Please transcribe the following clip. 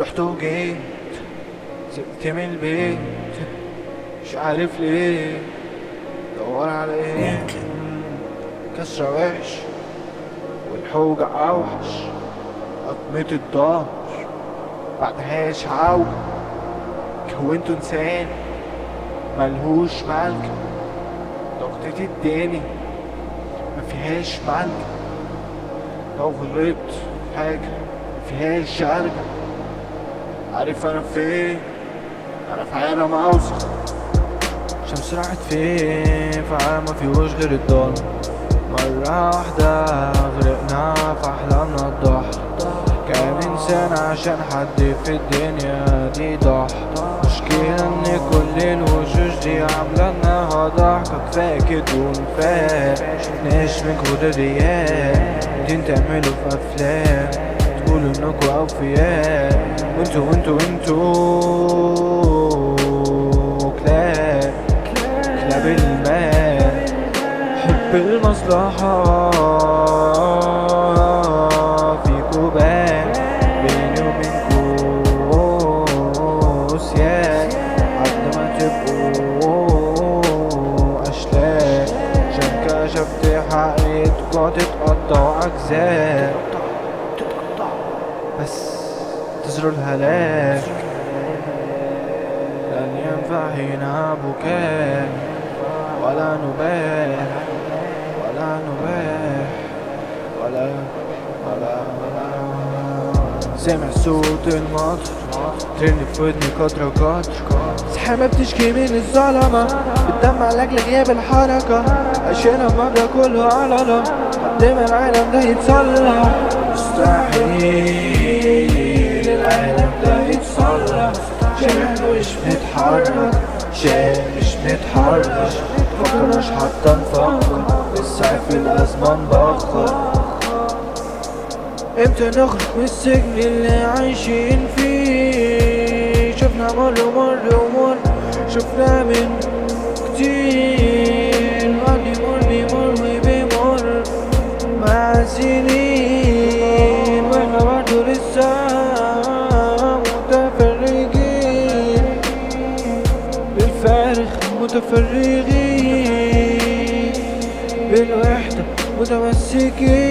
رحت وجيت زهقت من البيت، مش عارف ليه دور على ايه. كسرة وحش والحوجة اوحش، قطمة الضهر بعدهاش عوج. كونت انسان ملهوش ملك، ضغطتي اداني مفيهاش ملك. لو غلطت في حاجة مفيهاش ارجع. عارف انا فين؟ انا في عالم اوسخ. شمس راحت فين؟ في عالم مفيهوش غير الضلمة. مرة واحدة غرقنا في احلامنا الضحى. كان انسان عشان حد في الدنيا دي ضحى. مشكلة ان كل الوشوش دي عاملة انها ضحكة. كفاية كده ونفاق، مشفناش من كتر الرياق. انتوا تعملوا في افلام تقولوا انكوا اوفياء، وانتوا كلاب المال. حب المصلحة فيكوا بان، بيني وبينكوا سيان. عد ما تبقوا أشلاك، عشان كشفت حقيقتكوا تتقطعوا أجزاء، بس تزروا الهلاك. لن ينفع هنا بكاء ولا نباح ولا سامع صوت المطر ترن في ودني قطرة. سحابة بتشكي من الظلمة، بتدمع لاجل غياب الحركة. عشان المبدأ كله علنا قد ما العالم ده يتصلح. مستحيل العالم ده يتصلح، عشان احنا مش بنتحرك. مفكرناش حتى نفكر، لسه في الأزمة نبخر. امتى نخرج من السجن اللي عايشين فيه؟ شفنا مر شفنا من كتير. اللي بيمر وبيمر مع سنين، واحنا برضه لسه متفرجين بالفارغ، متفرغين بالوحدة متمسكين.